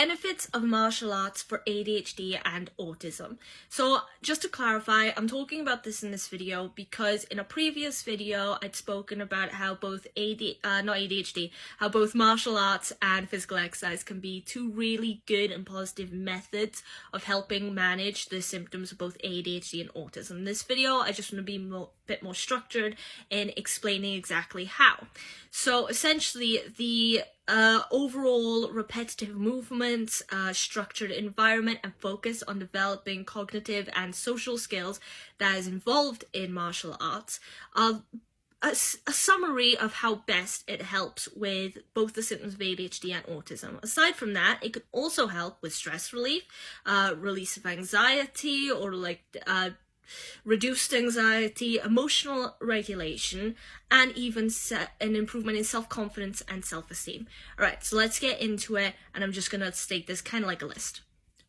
Benefits of martial arts for ADHD and autism. So just to clarify, I'm talking about this in this video because in a previous video I'd spoken about how both how both martial arts and physical exercise can be two really good and positive methods of helping manage the symptoms of both ADHD and autism. In this video I just want to be a bit more structured in explaining exactly how. So essentially the overall repetitive movements, structured environment and focus on developing cognitive and social skills that is involved in martial arts are a summary of how best it helps with both the symptoms of ADHD and autism. Aside from that, it could also help with stress relief, release of anxiety, or reduced anxiety, emotional regulation, and even an improvement in self-confidence and self-esteem. Alright, so let's get into it, and I'm just going to state this kind of like a list.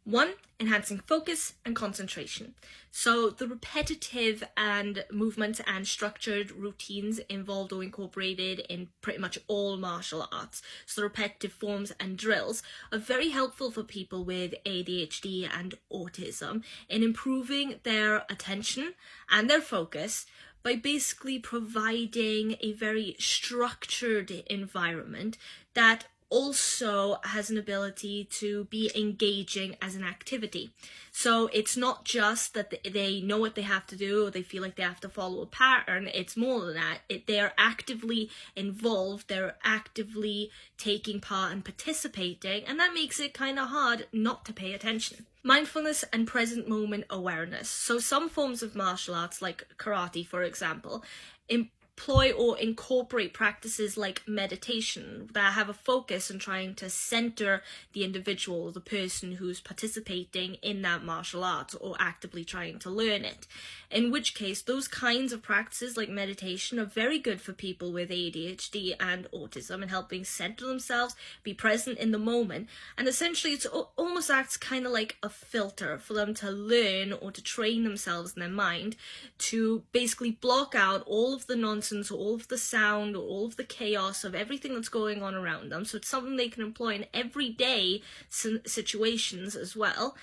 1. Enhancing focus and concentration. So the repetitive and movement and structured routines involved or incorporated in pretty much all martial arts, so the repetitive forms and drills, are very helpful for people with ADHD and autism in improving their attention and their focus by basically providing a very structured environment that also has an ability to be engaging as an activity. So it's not just that they know what they have to do or they feel like they have to follow a pattern. It's more than that. They're actively involved, they're actively taking part and participating, and that makes it kind of hard not to pay attention. Mindfulness and present moment awareness. So some forms of martial arts, like karate for example, employ or incorporate practices like meditation that have a focus on trying to center the individual, the person who's participating in that martial art or actively trying to learn it. In which case, those kinds of practices like meditation are very good for people with ADHD and autism in helping center themselves, be present in the moment, and essentially it almost acts kind of like a filter for them to learn or to train themselves in their mind to basically block out all of the nonsense, all of the sound, or all of the chaos of everything that's going on around them. So it's something they can employ in everyday situations as well,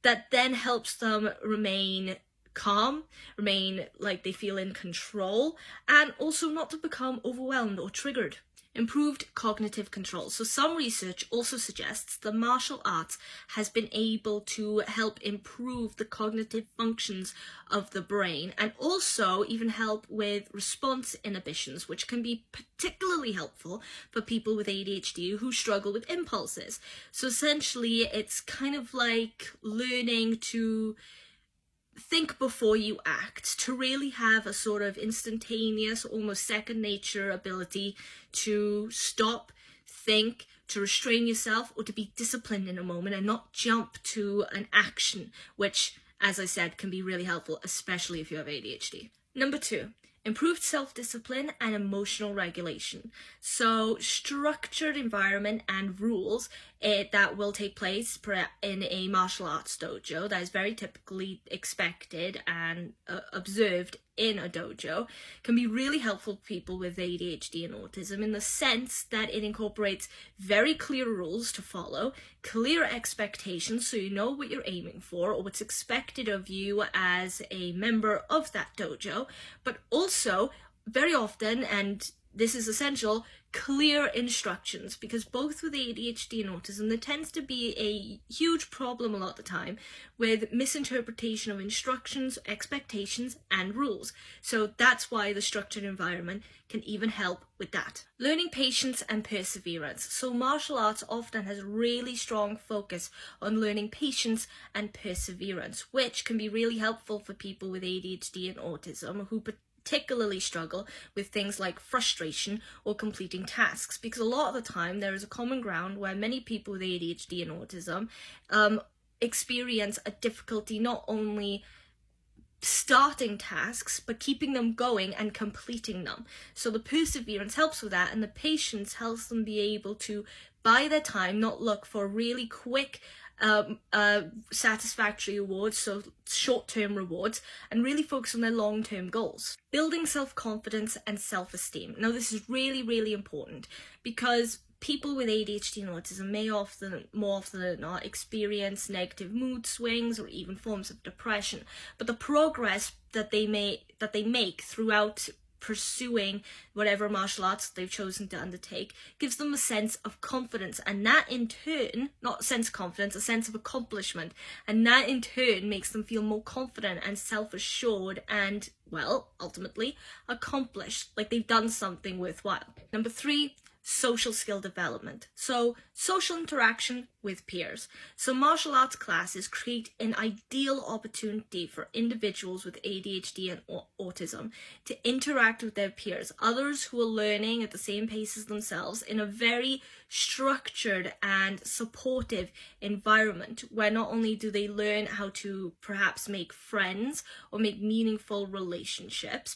that then helps them remain calm, remain like they feel in control, and also not to become overwhelmed or triggered. Improved cognitive control. So some research also suggests that martial arts has been able to help improve the cognitive functions of the brain and also even help with response inhibitions, which can be particularly helpful for people with ADHD who struggle with impulses. So essentially it's kind of like learning to think before you act, to really have a sort of instantaneous, almost second nature ability to stop, think, to restrain yourself, or to be disciplined in a moment and not jump to an action, which, as I said, can be really helpful, especially if you have ADHD. Number 2. Improved self-discipline and emotional regulation. So structured environment and rules that will take place in a martial arts dojo that is very typically expected and observed in a dojo can be really helpful for people with ADHD and autism in the sense that it incorporates very clear rules to follow, clear expectations so you know what you're aiming for or what's expected of you as a member of that dojo, but also very often, and this is essential, clear instructions, because both with ADHD and autism there tends to be a huge problem a lot of the time with misinterpretation of instructions, expectations and rules. So that's why the structured environment can even help with that. Learning patience and perseverance. So martial arts often has really strong focus on learning patience and perseverance, which can be really helpful for people with ADHD and autism who particularly struggle with things like frustration or completing tasks, because a lot of the time there is a common ground where many people with ADHD and autism experience a difficulty not only starting tasks but keeping them going and completing them. So the perseverance helps with that, and the patience helps them be able to bide their time, not look for really quick satisfactory rewards, so short-term rewards, and really focus on their long-term goals. Building self-confidence and self-esteem. Now this is really, really important because people with ADHD and autism may more often than not experience negative mood swings or even forms of depression, but the progress that they make throughout pursuing whatever martial arts they've chosen to undertake gives them a sense of confidence, and that in turn, not a sense of confidence, a sense of accomplishment, and that in turn makes them feel more confident and self-assured and, well, ultimately accomplished, like they've done something worthwhile. Number 3, social skill development. So social interaction with peers. So martial arts classes create an ideal opportunity for individuals with ADHD and autism to interact with their peers, others who are learning at the same pace as themselves, in a very structured and supportive environment where not only do they learn how to perhaps make friends or make meaningful relationships,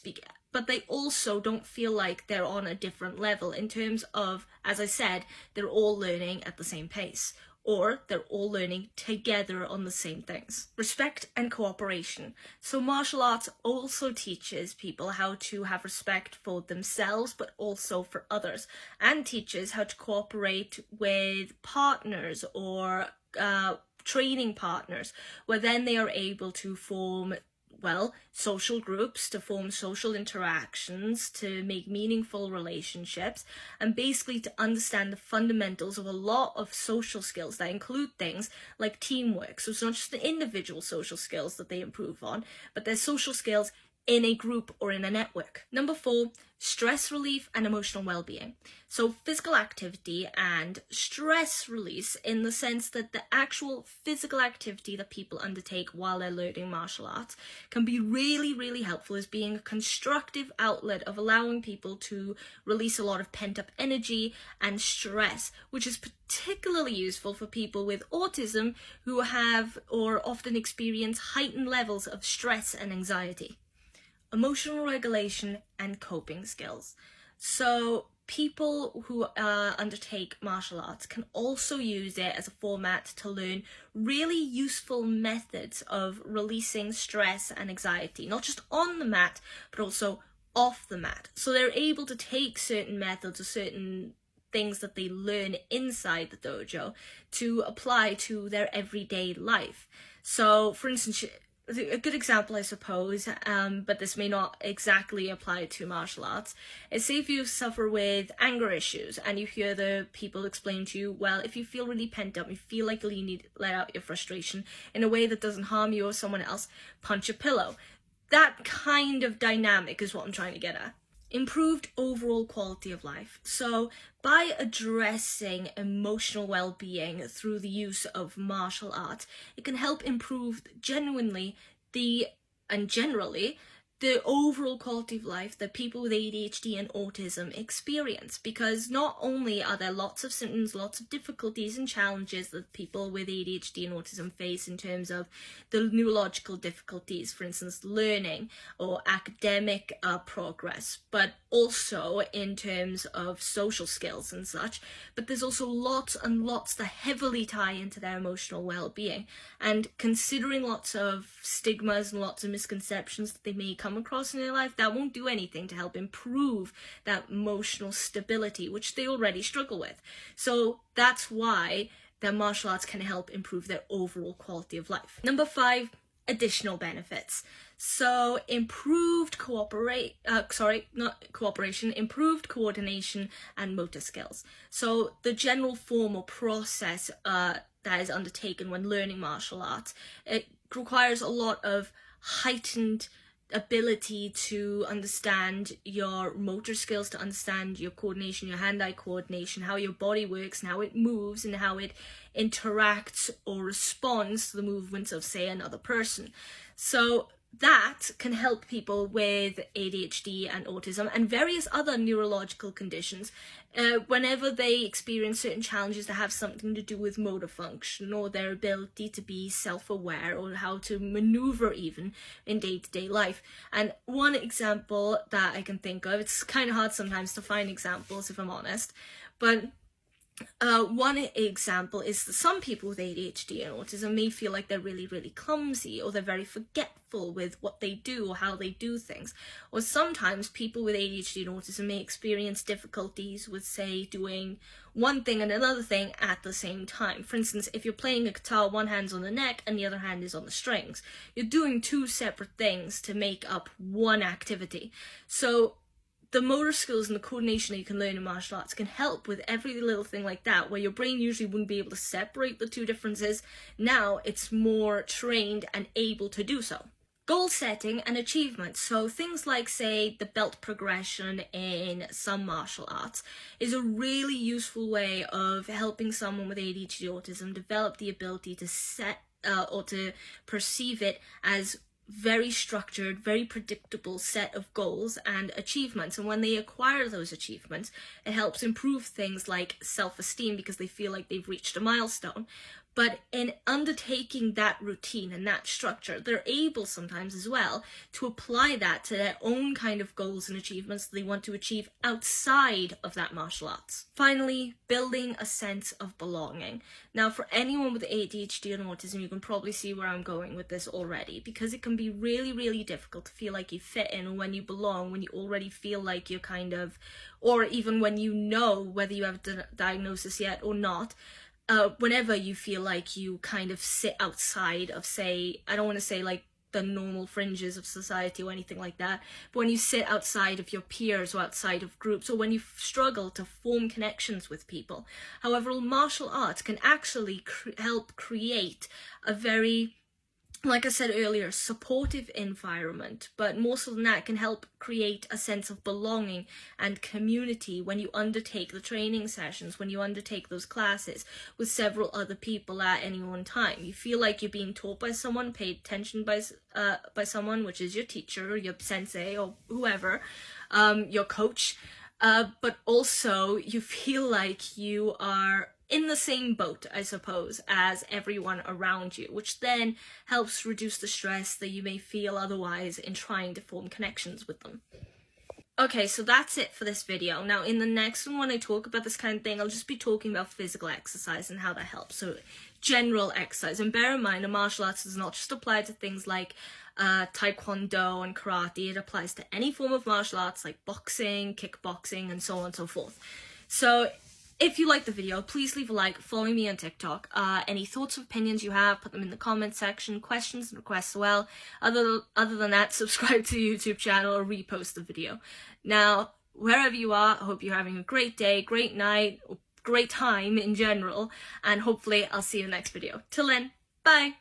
but they also don't feel like they're on a different level in terms of, as I said, they're all learning at the same pace, or they're all learning together on the same things. Respect and cooperation. So martial arts also teaches people how to have respect for themselves, but also for others, and teaches how to cooperate with partners or training partners, where then they are able to form social groups, to form social interactions, to make meaningful relationships, and basically to understand the fundamentals of a lot of social skills that include things like teamwork. So it's not just the individual social skills that they improve on, but their social skills in a group or in a network. Number 4, stress relief and emotional well-being. So physical activity and stress release, in the sense that the actual physical activity that people undertake while they're learning martial arts can be really, really helpful as being a constructive outlet of allowing people to release a lot of pent-up energy and stress, which is particularly useful for people with autism who have or often experience heightened levels of stress and anxiety. Emotional regulation and coping skills. So people who undertake martial arts can also use it as a format to learn really useful methods of releasing stress and anxiety, not just on the mat, but also off the mat. So they're able to take certain methods or certain things that they learn inside the dojo to apply to their everyday life. So, for instance, a good example, I suppose, but this may not exactly apply to martial arts, is say if you suffer with anger issues and you hear the people explain to you, well, if you feel really pent up, you feel like you need to let out your frustration in a way that doesn't harm you or someone else, punch a pillow. That kind of dynamic is what I'm trying to get at. Improved overall quality of life. So by addressing emotional well-being through the use of martial arts, it can help improve generally the overall quality of life that people with ADHD and autism experience, because not only are there lots of symptoms, lots of difficulties and challenges that people with ADHD and autism face in terms of the neurological difficulties, for instance, learning or academic progress, but also in terms of social skills and such, but there's also lots and lots that heavily tie into their emotional well-being. And considering lots of stigmas and lots of misconceptions that they may come across in their life, that won't do anything to help improve that emotional stability, which they already struggle with. So that's why their martial arts can help improve their overall quality of life. Number 5, additional benefits. So improved improved coordination and motor skills. So the general form or process that is undertaken when learning martial arts, it requires a lot of heightened ability to understand your motor skills, to understand your coordination, your hand-eye coordination, how your body works and how it moves and how it interacts or responds to the movements of, say, another person. So that can help people with ADHD and autism and various other neurological conditions whenever they experience certain challenges that have something to do with motor function or their ability to be self-aware or how to maneuver even in day-to-day life. And one example that I can think of, it's kind of hard sometimes to find examples if I'm honest, but One example is that some people with ADHD and autism may feel like they're really, really clumsy, or they're very forgetful with what they do or how they do things. Or sometimes people with ADHD and autism may experience difficulties with, say, doing one thing and another thing at the same time. For instance, if you're playing a guitar, one hand's on the neck and the other hand is on the strings. You're doing two separate things to make up one activity. So the motor skills and the coordination that you can learn in martial arts can help with every little thing like that, where your brain usually wouldn't be able to separate the two differences. Now it's more trained and able to do so. Goal setting and achievement. So things like, say, the belt progression in some martial arts is a really useful way of helping someone with ADHD autism develop the ability to set or to perceive it as very structured, very predictable set of goals and achievements. And when they acquire those achievements, it helps improve things like self-esteem because they feel like they've reached a milestone. But in undertaking that routine and that structure, they're able sometimes as well to apply that to their own kind of goals and achievements that they want to achieve outside of that martial arts. Finally, building a sense of belonging. Now, for anyone with ADHD and autism, you can probably see where I'm going with this already, because it can be really, really difficult to feel like you fit in, or when you belong, when you already feel like you're kind of, or even when you know whether you have a diagnosis yet or not. Whenever you feel like you kind of sit outside of, say, I don't want to say like the normal fringes of society or anything like that, but when you sit outside of your peers or outside of groups, or when you struggle to form connections with people. However, martial arts can actually help create a very, like I said earlier, supportive environment, but more so than that, can help create a sense of belonging and community when you undertake the training sessions, when you undertake those classes with several other people at any one time. You feel like you're being taught by someone, paid attention by someone, which is your teacher or your sensei or whoever, your coach, but also you feel like you are in the same boat, I suppose, as everyone around you, which then helps reduce the stress that you may feel otherwise in trying to form connections with them. Okay, so that's it for this video. Now, in the next one, when I talk about this kind of thing, I'll just be talking about physical exercise and how that helps. So, general exercise. And bear in mind, a martial arts does not just apply to things like taekwondo and karate. It applies to any form of martial arts like boxing, kickboxing, and so on and so forth. So, if you like the video, please leave a like, follow me on TikTok. Any thoughts or opinions you have, put them in the comment section, questions and requests as well. Other than that, subscribe to the YouTube channel or repost the video. Now, wherever you are, I hope you're having a great day, great night, or great time in general, and hopefully I'll see you in the next video. Till then, bye!